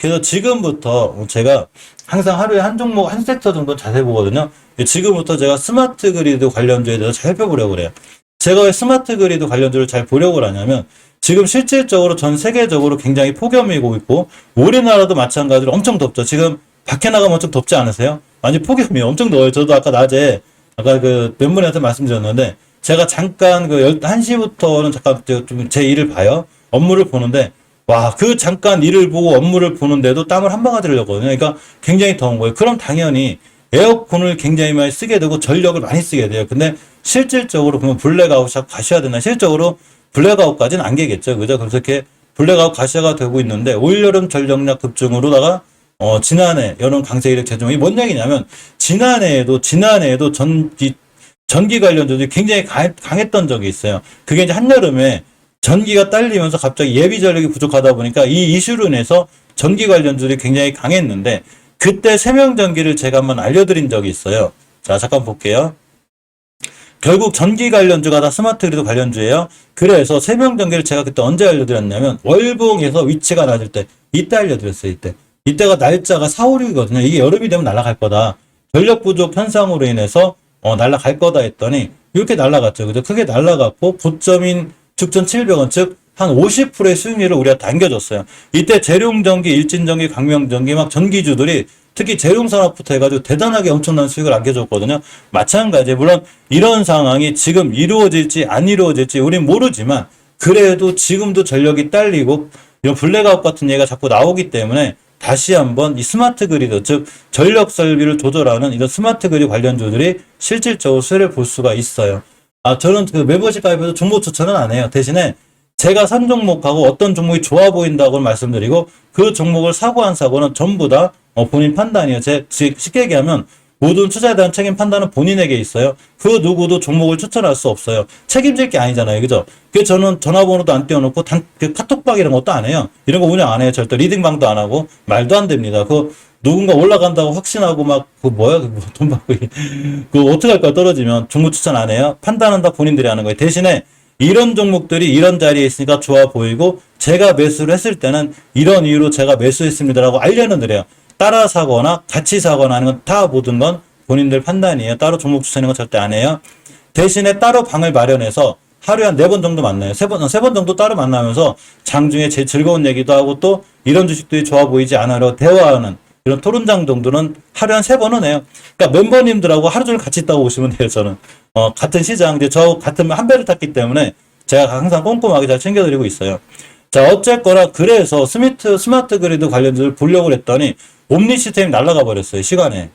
그래서 지금부터 제가 항상 하루에 한 종목, 한 섹터 정도 자세히 보거든요. 지금부터 제가 스마트 그리드 관련주에 대해서 잘 살펴보려고 그래요. 제가 왜 스마트 그리드 관련주를 잘 보려고 하냐면 지금 실질적으로 전 세계적으로 굉장히 폭염이 오고 있고 우리나라도 마찬가지로 엄청 덥죠. 지금 밖에 나가면 엄청 덥지 않으세요? 완전 폭염이 엄청 더워요. 저도 아까 낮에 아까 그 멤버님한테 말씀드렸는데 제가 잠깐 그 1시부터는 잠깐 좀 제 일을 봐요. 업무를 보는데 와, 그 잠깐 일을 보고 업무를 보는데도 땀을 한 방울 들렸거든요. 그러니까 굉장히 더운 거예요. 그럼 당연히 에어컨을 굉장히 많이 쓰게 되고 전력을 많이 쓰게 돼요. 근데 실질적으로 그러면 블랙아웃 가셔야 되나? 실적으로 블랙아웃까지는 안 되겠죠. 그죠? 그래서 이렇게 블랙아웃 가셔가 되고 있는데 올여름 전력량 급증으로다가 지난해 여름 강세 이력 재정이 뭔 얘기냐면 지난해에도 전기 관련주들이 굉장히 강했던 적이 있어요. 그게 이제 한여름에 전기가 딸리면서 갑자기 예비 전력이 부족하다 보니까 이 이슈로 인해서 전기 관련주들이 굉장히 강했는데 그때 세명전기를 제가 한번 알려드린 적이 있어요. 자, 잠깐 볼게요. 결국 전기 관련주가 다 스마트 그리드 관련주예요. 그래서 세명전기를 제가 그때 언제 알려드렸냐면 월봉에서 위치가 낮을 때 이때 알려드렸어요. 이때가 날짜가 4, 5, 6이거든요. 이게 여름이 되면 날아갈 거다. 전력 부족 현상으로 인해서 날아갈 거다 했더니 이렇게 날아갔죠. 그죠? 크게 날아갔고 고점인 6,700원 즉 한 50%의 수익률을 우리가 당겨줬어요. 이때 재룡전기, 일진전기, 광명전기 막 전기주들이 특히 재룡산업부터 해가지고 대단하게 엄청난 수익을 안겨줬거든요. 마찬가지 물론 이런 상황이 지금 이루어질지 안 이루어질지 우린 모르지만 그래도 지금도 전력이 딸리고 이런 블랙아웃 같은 얘기가 자꾸 나오기 때문에 다시 한번 이 스마트 그리드 즉 전력 설비를 조절하는 이런 스마트 그리드 관련주들이 실질적으로 수혜를 볼 수가 있어요. 저는 그 멤버십 가입해서 종목 추천은 안 해요. 대신에 제가 산 종목하고 어떤 종목이 좋아 보인다고 말씀드리고 그 종목을 사고 안 사고는 전부 다 본인 판단이에요. 쉽게 얘기하면 모든 투자에 대한 책임 판단은 본인에게 있어요. 그 누구도 종목을 추천할 수 없어요. 책임질 게 아니잖아요. 그죠? 그래서 저는 전화번호도 안 띄워놓고 그 카톡방 이런 것도 안 해요. 이런 거 운영 안 해요. 절대 리딩방도 안 하고 말도 안 됩니다. 누군가 올라간다고 확신하고 돈 받고 어떻게 할까 떨어지면 종목 추천 안 해요. 판단은 다 본인들이 하는 거예요. 대신에 이런 종목들이 이런 자리에 있으니까 좋아 보이고 제가 매수를 했을 때는 이런 이유로 제가 매수했습니다라고 알려는 드려요. 따라 사거나 같이 사거나 하는 건 다 모든 건 본인들 판단이에요. 따로 종목 추천하는 건 절대 안 해요. 대신에 따로 방을 마련해서 하루에 한 4번 정도 만나요. 3번 정도 따로 만나면서 장중에 제일 즐거운 얘기도 하고 또 이런 주식들이 좋아 보이지 않아요. 대화하는 이런 토론장 정도는 하루에 한 3번은 해요. 그러니까 멤버님들하고 하루 종일 같이 있다고 보시면 돼요, 저는. 같은 시장, 이제 저 같은 한 배를 탔기 때문에 제가 항상 꼼꼼하게 잘 챙겨드리고 있어요. 자, 어쨌거나 그래서 스마트 그리드 관련주를 보려고 했더니 옴니 시스템이 날아가 버렸어요, 시간에.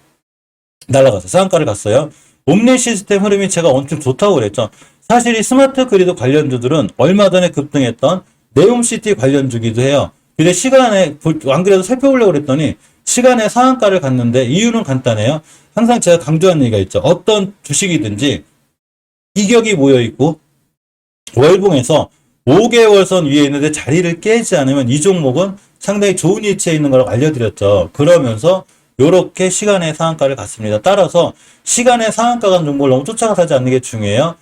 날아갔어요. 상한가를 갔어요. 옴니 시스템 흐름이 제가 엄청 좋다고 그랬죠. 사실 이 스마트 그리드 관련주들은 얼마 전에 급등했던 네옴시티 관련주기도 해요. 근데 시간에, 안 그래도 살펴보려고 그랬더니 시간에 상한가를 갔는데 이유는 간단해요. 항상 제가 강조한 얘기가 있죠. 어떤 주식이든지 이격이 모여있고 월봉에서 5개월선 위에 있는데 자리를 깨지 않으면 이 종목은 상당히 좋은 위치에 있는 거라고 알려드렸죠. 그러면서 요렇게 시간의 상한가를 갔습니다. 따라서 시간의 상한가 간 종목을 너무 쫓아가 사지 않는 게 중요해요.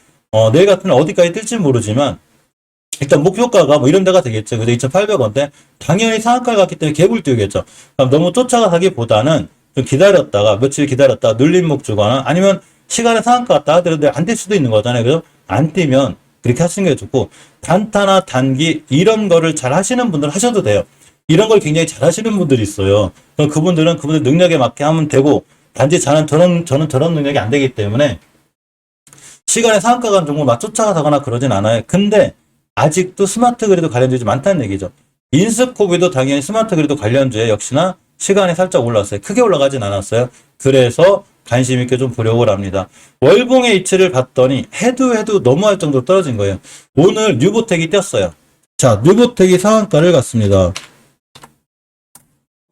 내일 같은 날 어디까지 뜰지 모르지만 일단 목표가가 이런 데가 되겠죠. 그래서 2,800원대 당연히 상한가를 갔기 때문에 개불 띄우겠죠. 그럼 너무 쫓아가 사기보다는 좀 기다렸다가 며칠 기다렸다가 눌림목 주거나 아니면 시간에 상한가 갔다 하더라도 안 뛸 수도 있는 거잖아요. 그래서 안 뛰면 그렇게 하시는 게 좋고 단타나 단기 이런 거를 잘 하시는 분들은 하셔도 돼요. 이런 걸 굉장히 잘 하시는 분들이 있어요. 그럼 그분들 능력에 맞게 하면 되고 단지 저는 저런 능력이 안 되기 때문에 시간에 상한가 간 종목을 막 쫓아가거나 그러진 않아요. 근데 아직도 스마트 그리드 관련주들이 많다는 얘기죠. 인스코비도 당연히 스마트 그리드 관련주에 역시나 시간이 살짝 올랐어요. 크게 올라가진 않았어요. 그래서 관심 있게 좀 보려고 합니다. 월봉의 이치를 봤더니 해도 너무할 정도로 떨어진 거예요. 오늘 뉴보텍이 떴어요. 자, 뉴보텍이 상한가를 갔습니다.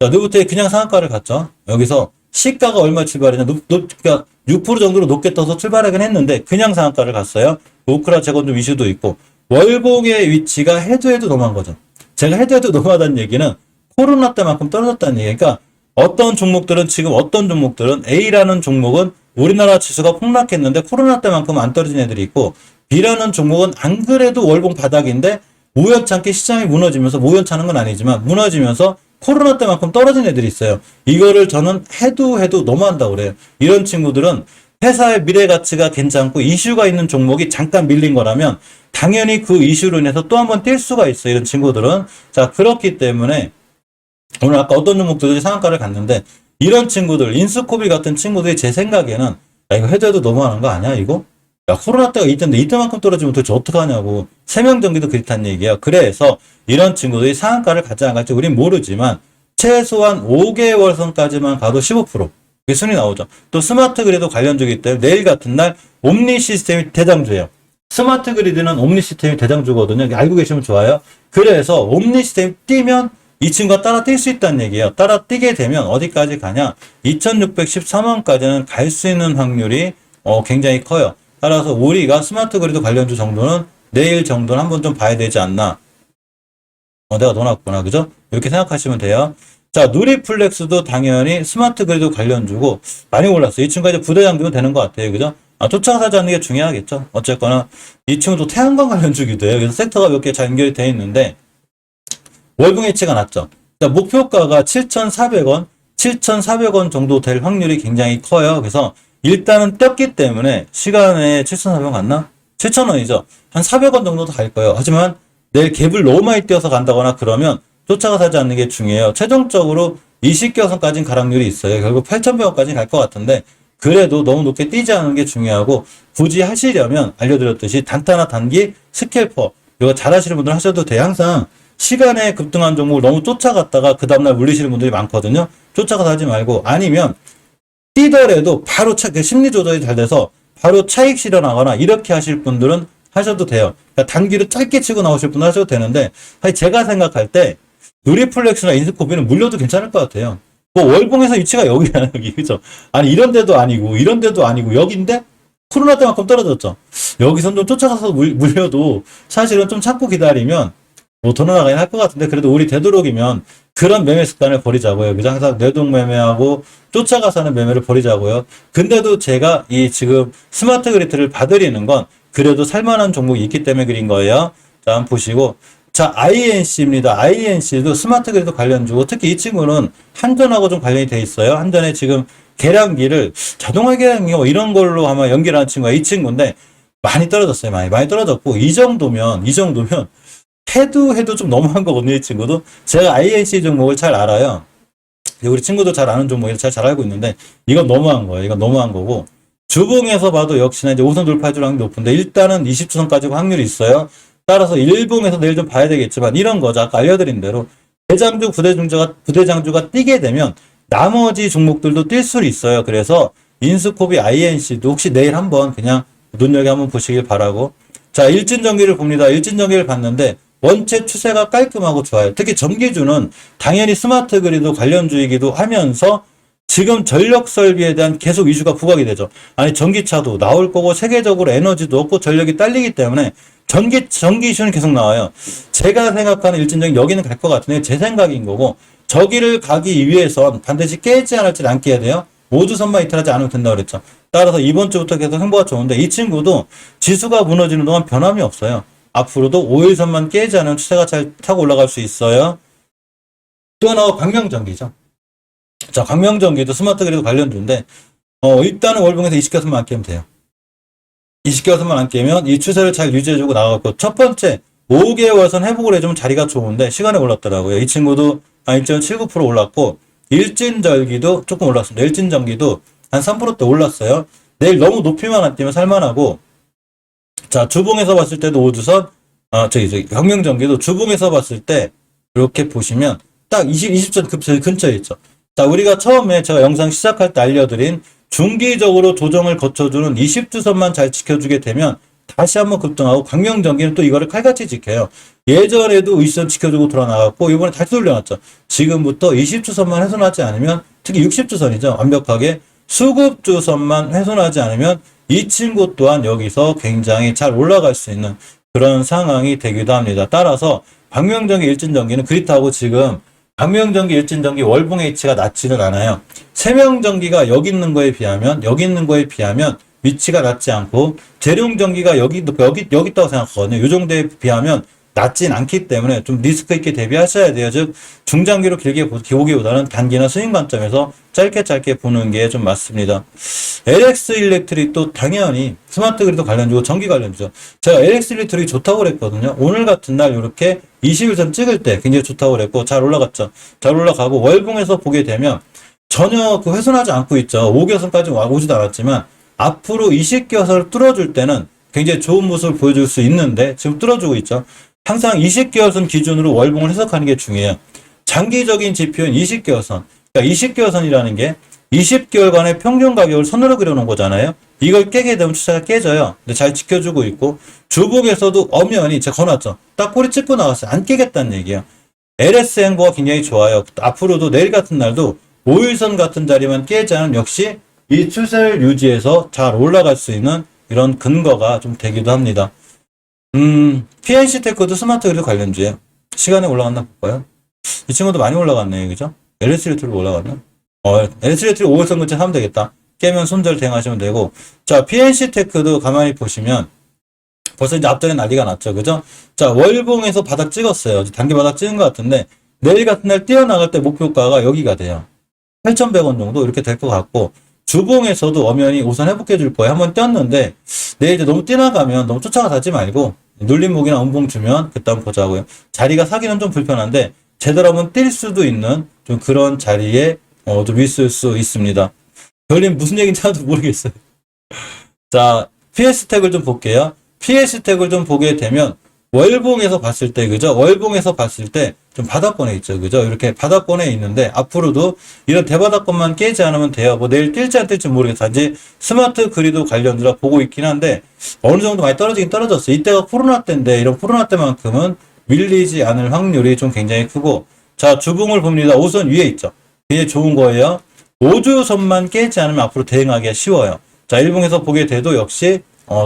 자, 뉴보텍이 그냥 상한가를 갔죠. 여기서 시가가 얼마 출발이냐, 그러니까 6% 정도로 높게 떠서 출발하긴 했는데 그냥 상한가를 갔어요. 우크라 재건좀 이슈도 있고 월봉의 위치가 해도 너무한 거죠. 제가 해도 너무하다는 얘기는 코로나 때만큼 떨어졌다는 얘기예요. 그러니까 어떤 종목들은 A라는 종목은 우리나라 지수가 폭락했는데 코로나 때만큼 안 떨어진 애들이 있고 B라는 종목은 안 그래도 월봉 바닥인데 우연찮게 시장이 무너지면서 우연찮은 건 아니지만 무너지면서 코로나 때만큼 떨어진 애들이 있어요. 이거를 저는 해도 너무한다고 그래요. 이런 친구들은 회사의 미래 가치가 괜찮고 이슈가 있는 종목이 잠깐 밀린 거라면 당연히 그 이슈로 인해서 또 한 번 뛸 수가 있어요. 이런 친구들은. 자, 그렇기 때문에 오늘 아까 어떤 종목들이 상한가를 갔는데 이런 친구들, 인스코비 같은 친구들이 제 생각에는 야, 이거 해도 너무하는 거 아니야, 이거? 야, 코로나 때가 이때인데 이때만큼 떨어지면 도대체 어떡하냐고. 세명전기도 그렇다는 얘기예요. 그래서 이런 친구들이 상한가를 갈지 안 갈지 우린 모르지만 최소한 5개월 선까지만 가도 15%. 이게 순위 나오죠. 또 스마트 그리드 관련주기 때문에 내일 같은 날 옴니 시스템이 대장주예요. 스마트 그리드는 옴니 시스템이 대장주거든요. 알고 계시면 좋아요. 그래서 옴니 시스템이 뛰면 이 친구가 따라 뛸 수 있다는 얘기예요. 따라 뛰게 되면 어디까지 가냐? 2613원까지는 갈 수 있는 확률이 굉장히 커요. 따라서 우리가 스마트 그리드 관련주 정도는 내일 정도는 한번 좀 봐야 되지 않나. 내가 넣어놨구나. 그죠? 이렇게 생각하시면 돼요. 자, 누리플렉스도 당연히 스마트 그리드 관련주고 많이 올랐어요. 이 친구가 이제 부대장주가 되는 것 같아요. 그죠? 쫓아가지 않는 게 중요하겠죠. 어쨌거나 이 친구도 태양광 관련주기도 해요. 그래서 섹터가 몇 개 잘 연결이 되어 있는데 월봉 해치가 낮죠. 그러니까 목표가가 7,400원, 7,400원 정도 될 확률이 굉장히 커요. 그래서 일단은 떴기 때문에 시간에 7,400원 갔나? 7,000원이죠. 한 400원 정도 더 갈 거예요. 하지만 내일 갭을 너무 많이 띄어서 간다거나 그러면 쫓아가서 하지 않는 게 중요해요. 최종적으로 20개선까지는 가락률이 있어요. 결국 8,100원까지 갈 것 같은데 그래도 너무 높게 뛰지 않는 게 중요하고 굳이 하시려면 알려드렸듯이 단타나 단기 스캘퍼 이거 잘 하시는 분들 하셔도 돼요. 항상 시간에 급등한 종목을 너무 쫓아갔다가 그 다음날 물리시는 분들이 많거든요. 쫓아가서 하지 말고 아니면 뛰더라도 바로 심리 조절이 잘 돼서 바로 차익 실현하거나 이렇게 하실 분들은 하셔도 돼요. 그러니까 단기로 짧게 치고 나오실 분은 하셔도 되는데 사실 제가 생각할 때 누리플렉스나 인스코비는 물려도 괜찮을 것 같아요. 뭐 월봉에서 위치가 여기야 여기 그죠? 아니 이런 데도 아니고 이런 데도 아니고 여기인데 코로나 때만큼 떨어졌죠. 여기선 좀 쫓아가서 물려도 사실은 좀 참고 기다리면 뭐 더 나가긴 할 것 같은데 그래도 우리 되도록이면 그런 매매 습관을 버리자고요. 그죠? 항상 내동 매매하고 쫓아가서 하는 매매를 버리자고요. 근데도 제가 이 지금 스마트 그리드를 봐드리는 건 그래도 살만한 종목이 있기 때문에 그린 거예요. 자, 한번 보시고. 자, INC입니다. INC도 스마트 그리드 관련주고 특히 이 친구는 한전하고 좀 관련이 돼 있어요. 한전에 지금 계량기를 자동화 계량기 뭐 이런 걸로 아마 연결하는 친구가 이 친구인데 많이 떨어졌어요. 많이 떨어졌고 이 정도면 해도 좀 너무한 거거든요. 이 친구도. 제가 INC 종목을 잘 알아요. 우리 친구도 잘 아는 종목이라 잘 알고 있는데 이건 너무한 거예요. 이건 너무한 거고 주봉에서 봐도 역시나 이제 5선 돌파해줄 확률이 높은데 일단은 20주선까지 확률이 있어요. 따라서 일봉에서 내일 좀 봐야 되겠지만 이런 거죠. 아까 알려드린 대로 대장주, 부대장주가 뛰게 되면 나머지 종목들도 뛸 수 있어요. 그래서 인스코비 INC도 혹시 내일 한번 그냥 눈여겨 한번 보시길 바라고. 자, 일진전기를 봅니다. 일진전기를 봤는데 원체 추세가 깔끔하고 좋아요. 특히 전기주는 당연히 스마트 그리드 관련주이기도 하면서 지금 전력 설비에 대한 계속 이슈가 부각이 되죠. 아니 전기차도 나올 거고 세계적으로 에너지도 없고 전력이 딸리기 때문에 전기 이슈는 계속 나와요. 제가 생각하는 일진전기 여기는 갈 것 같은데 제 생각인 거고 저기를 가기 위해선 반드시 깨지 않을지 안 깨야 돼요. 5주선만 이탈하지 않으면 된다고 그랬죠. 따라서 이번 주부터 계속 행보가 좋은데 이 친구도 지수가 무너지는 동안 변함이 없어요. 앞으로도 5일선만 깨지 않으면 추세가 잘 타고 올라갈 수 있어요. 또 하나가 광명전기죠. 자, 광명전기도 스마트 그리드 관련주인데 일단은 월봉에서 20개선만 안 깨면 돼요. 20개선만 안 깨면 이 추세를 잘 유지해주고 나가고 첫 번째 5개월선 회복을 해주면 자리가 좋은데 시간에 올랐더라고요. 이 친구도 1.79% 올랐고 일진전기도 조금 올랐습니다. 일진전기도 한 3%대 올랐어요. 내일 너무 높이만 안 뛰면 살만하고 자, 주봉에서 봤을 때도 5주선 광명전기도 주봉에서 봤을 때 이렇게 보시면 딱 20전 급선 근처에 있죠. 자, 우리가 처음에 제가 영상 시작할 때 알려드린 중기적으로 조정을 거쳐주는 20주선만 잘 지켜주게 되면 다시 한번 급등하고 광명전기는 또 이거를 칼같이 지켜요. 예전에도 20선 지켜주고 돌아나갔고 이번에 다시 돌려놨죠. 지금부터 20주선만 훼손하지 않으면 특히 60주선이죠. 완벽하게 수급주선만 훼손하지 않으면 이 친구 또한 여기서 굉장히 잘 올라갈 수 있는 그런 상황이 되기도 합니다. 따라서 광명전기, 일진전기는 그렇다고 지금 광명전기, 일진전기 월봉 H가 낮지는 않아요. 세명전기가 여기 있는 거에 비하면 위치가 낮지 않고 재룡전기가 여기 있다고 생각하거든요. 이 정도에 비하면 낮진 않기 때문에 좀 리스크 있게 대비하셔야 돼요. 즉 중장기로 길게 보기보다는 단기나 수익 관점에서 짧게 보는 게 좀 맞습니다. LX 일렉트릭도 당연히 스마트 그리드 관련주고 전기 관련주죠. 제가 LX 일렉트릭이 좋다고 그랬거든요. 오늘 같은 날 이렇게 21선 찍을 때 굉장히 좋다고 그랬고 잘 올라갔죠. 잘 올라가고 월봉에서 보게 되면 전혀 그 훼손하지 않고 있죠. 5개선까지 오지도 않았지만 앞으로 20개선을 뚫어줄 때는 굉장히 좋은 모습을 보여줄 수 있는데 지금 뚫어주고 있죠. 항상 20개선 기준으로 월봉을 해석하는 게 중요해요. 장기적인 지표는 20개선. 그러니까 20개선이라는 게 20개월간의 평균 가격을 선으로 그려놓은 거잖아요. 이걸 깨게 되면 추세가 깨져요. 근데 잘 지켜주고 있고 주봉에서도 엄연히 제가 거놨죠. 딱 꼬리 찍고 나왔어요. 안 깨겠다는 얘기예요. LS 행보가 굉장히 좋아요. 앞으로도 내일 같은 날도 5일선 같은 자리만 깨지 않으면 역시 이 추세를 유지해서 잘 올라갈 수 있는 이런 근거가 좀 되기도 합니다. PNC테크도 스마트 그리드 관련주예요. 시간에 올라갔나 볼까요? 이 친구도 많이 올라갔네요. 그죠? LS-리트로 올라갔나? LS-리트로 5일선 근처 하면 되겠다. 깨면 손절 대응하시면 되고. 자, PNC테크도 가만히 보시면 벌써 이제 앞전에 난리가 났죠. 그죠? 자, 월봉에서 바닥 찍었어요. 단기 바닥 찍은 것 같은데 내일 같은 날 뛰어나갈 때 목표가가 여기가 돼요. 8,100원 정도 이렇게 될 것 같고 주봉에서도 엄연히 우선 회복해 줄 거예요. 한번 뛰었는데 내일 이제 너무 뛰어나가면 너무 쫓아가지 말고 눌림목이나 음봉 주면 그때 한번 보자고요. 자리가 사기는 좀 불편한데 제대로 한번 뛸 수도 있는 좀 그런 자리에 좀 있을 수 있습니다. 별님 무슨 얘기인지 하나도 모르겠어요. 자, PS텍을 좀 볼게요. PS텍을 좀 보게 되면 월봉에서 봤을 때, 그죠? 월봉에서 봤을 때 좀 바닥권에 있죠. 그죠? 이렇게 바닥권에 있는데 앞으로도 이런 대바닥권만 깨지 않으면 돼요. 뭐 내일 뛸지 안 뛸지 모르겠어. 단지 스마트 그리드 관련주라 보고 있긴 한데 어느 정도 많이 떨어지긴 떨어졌어요. 이때가 코로나 때인데 이런 코로나 때만큼은 밀리지 않을 확률이 좀 굉장히 크고 자, 주봉을 봅니다. 5선 위에 있죠. 굉장히 좋은 거예요. 5주선만 깨지 않으면 앞으로 대응하기가 쉬워요. 자, 일봉에서 보게 돼도 역시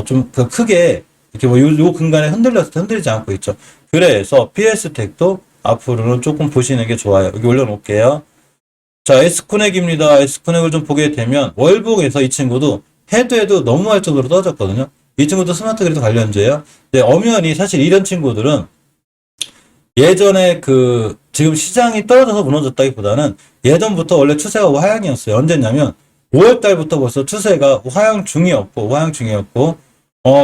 좀 그 크게 이렇게 뭐 요 근간에 흔들렸을 때 흔들리지 않고 있죠. 그래서 PS텍도 앞으로는 조금 보시는 게 좋아요. 여기 올려놓을게요. 자, S코넥입니다. S코넥을 좀 보게 되면 월봉에서 이 친구도 해도 너무 할 정도로 떨어졌거든요. 이 친구도 스마트 그리드 관련주예요. 근데 엄연히 사실 이런 친구들은 예전에 지금 시장이 떨어져서 무너졌다기보다는 예전부터 원래 추세가 하향이었어요. 언제냐면 5월 달부터 벌써 추세가 하향 중이었고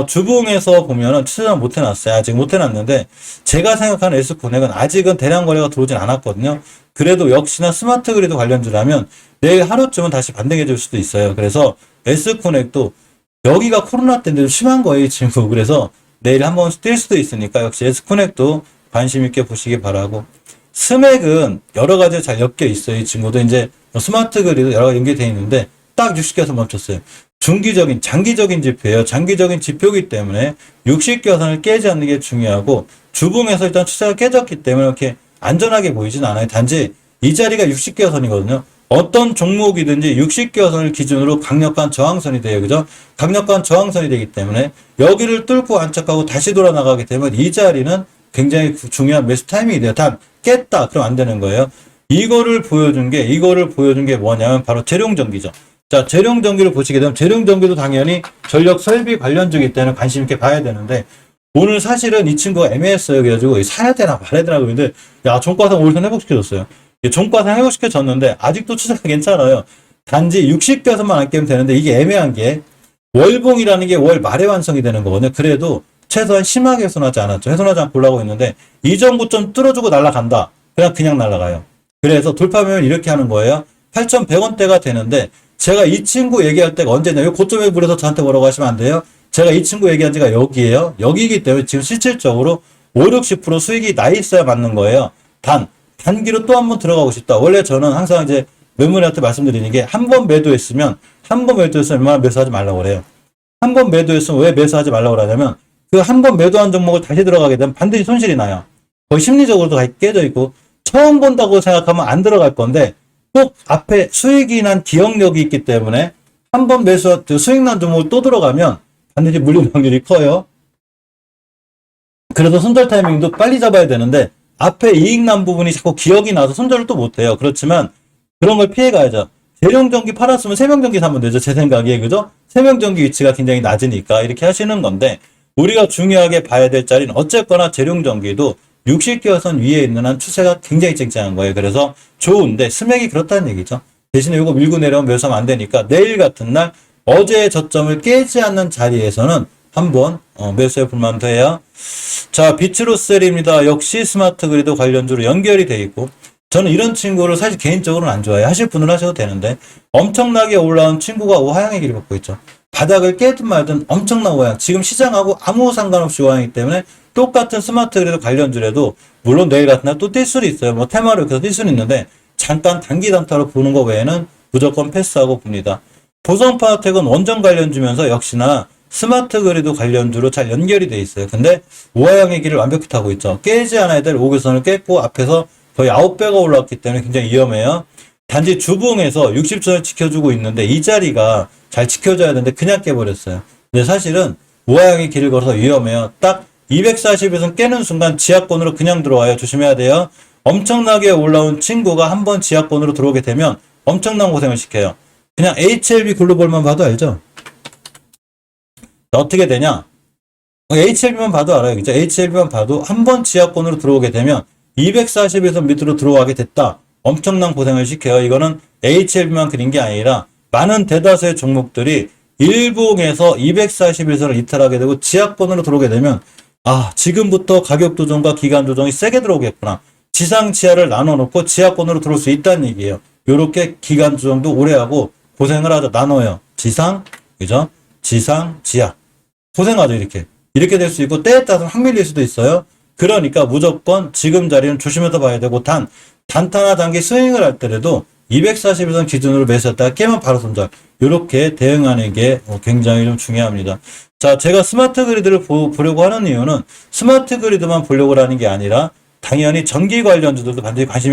주봉에서 보면은 추세는 못 해놨어요. 아직 못 해놨는데, 제가 생각하는 S코넥은 아직은 대량 거래가 들어오진 않았거든요. 그래도 역시나 스마트 그리드 관련주라면 내일 하루쯤은 다시 반등해 줄 수도 있어요. 그래서 S코넥도 여기가 코로나 때인데도 심한 거예요, 이 친구. 그래서 내일 한번 뛸 수도 있으니까 역시 S코넥도 관심 있게 보시기 바라고. 스맥은 여러 가지 잘 엮여 있어요. 이 친구도 이제 스마트 그리드 여러 가지 연결되어 있는데 딱 60개선 멈췄어요. 중기적인, 장기적인 지표예요. 장기적인 지표이기 때문에 60개선을 깨지 않는 게 중요하고 주봉에서 일단 추세가 깨졌기 때문에 이렇게 안전하게 보이진 않아요. 단지 이 자리가 60개선이거든요. 어떤 종목이든지 60개선을 기준으로 강력한 저항선이 돼요. 그죠? 강력한 저항선이 되기 때문에 여기를 뚫고 안착하고 다시 돌아 나가게 되면 이 자리는 굉장히 중요한 매수 타이밍이 돼요. 단 깼다. 그럼 안 되는 거예요. 이거를 보여준 게 뭐냐면 바로 재룡전기죠. 자, 재룡전기를 보시게 되면 재룡전기도 당연히 전력 설비 관련주이기 때문에 관심 있게 봐야 되는데 오늘 사실은 이 친구가 애매했어요. 그래가지고 사야 되나 말아야 되나 그러는데 야, 종가상 오일선 회복시켜줬어요. 종가상 회복시켜줬는데 아직도 추세가 괜찮아요. 단지 60개선만 안 깨면 되는데 이게 애매한 게 월봉이라는 게 월 말에 완성이 되는 거거든요. 그래도 최소한 심하게 훼손하지 않았죠. 훼손하지 않고 올라가고 있는데 이전 고점 뚫어주고 날아간다. 그냥 날아가요. 그래서 돌파면 이렇게 하는 거예요. 8,100원대가 되는데 제가 이 친구 얘기할 때가 언제냐. 이 고점에 불어서 저한테 뭐라고 하시면 안 돼요. 제가 이 친구 얘기한 지가 여기에요. 여기이기 때문에 지금 실질적으로 5, 60% 수익이 나 있어야 맞는 거예요. 단기로 또 한 번 들어가고 싶다. 원래 저는 항상 이제 매물한테 말씀드리는 게 한 번 매도했으면 웬만하면 매수하지 말라고 그래요. 한 번 매도했으면 왜 매수하지 말라고 그러냐면 그 한 번 매도한 종목을 다시 들어가게 되면 반드시 손실이 나요. 거의 심리적으로도 깨져 있고 처음 본다고 생각하면 안 들어갈 건데 꼭 앞에 수익이 난 기억력이 있기 때문에 한 번 수익 난 종목을 또 들어가면 반드시 물릴 확률이 커요. 그래서 손절 타이밍도 빨리 잡아야 되는데 앞에 이익 난 부분이 자꾸 기억이 나서 손절을 또 못해요. 그렇지만 그런 걸 피해 가야죠. 재룡전기 팔았으면 세명전기 사면 되죠. 제 생각에. 그죠? 세명전기 위치가 굉장히 낮으니까 이렇게 하시는 건데 우리가 중요하게 봐야 될 자리는 어쨌거나 재룡전기도 60개선 위에 있는 한 추세가 굉장히 쨍쨍한 거예요. 그래서 좋은데 스맥이 그렇다는 얘기죠. 대신에 이거 밀고 내려오면 매수하면 안 되니까 내일 같은 날 어제의 저점을 깨지 않는 자리에서는 한번 매수해 볼만 돼요. 자, 비츠로셀입니다. 역시 스마트 그리드 관련주로 연결이 돼 있고 저는 이런 친구를 사실 개인적으로는 안 좋아해요. 하실 분은 하셔도 되는데 엄청나게 올라온 친구가 우하향의 길을 걷고 있죠. 바닥을 깨든 말든 엄청난 우하향. 지금 시장하고 아무 상관없이 우하향이기 때문에 똑같은 스마트 그리드 관련주라도 물론 내일 같은 날 또 뛸 수는 있어요. 뭐 테마로 이렇게 뛸 수는 있는데 잠깐 단기 단타로 보는 거 외에는 무조건 패스하고 봅니다. 보성파워텍은 원전 관련주면서 역시나 스마트 그리드 관련주로 잘 연결이 돼 있어요. 근데 우하향의 길을 완벽히 타고 있죠. 깨지 않아야 될 5개선을 깼고 앞에서 거의 9배가 올라왔기 때문에 굉장히 위험해요. 단지 주봉에서 60선을 지켜주고 있는데 이 자리가 잘 지켜줘야 되는데 그냥 깨버렸어요. 근데 사실은 우하향의 길을 걸어서 위험해요. 딱 240에서 깨는 순간 지하권으로 그냥 들어와요. 조심해야 돼요. 엄청나게 올라온 친구가 한번 지하권으로 들어오게 되면 엄청난 고생을 시켜요. 그냥 HLB 글로벌만 봐도 알죠? 어떻게 되냐? HLB만 봐도 알아요. 그죠? HLB만 봐도 한번 지하권으로 들어오게 되면 240에서 밑으로 들어가게 됐다. 엄청난 고생을 시켜요. 이거는 HLB만 그린 게 아니라 많은 대다수의 종목들이 일봉에서 241선을 이탈하게 되고 지하권으로 들어오게 되면 지금부터 가격 조정과 기간 조정이 세게 들어오겠구나. 지상 지하를 나눠 놓고 지하권으로 들어올 수 있다는 얘기예요. 요렇게 기간 조정도 오래 하고 고생을 하죠. 나눠요. 지상, 그죠? 지상, 지하. 고생하죠, 이렇게. 이렇게 될 수 있고 때에 따라서 확 밀릴 수도 있어요. 그러니까 무조건 지금 자리는 조심해서 봐야 되고 단타나 단기 스윙을 할 때라도 240선 기준으로 매수했다가 깨면 바로 손절. 이렇게 대응하는 게 굉장히 좀 중요합니다. 자, 제가 스마트 그리드를 보려고 하는 이유는 스마트 그리드만 보려고 하는 게 아니라 당연히 전기 관련주들도 반드시 관심이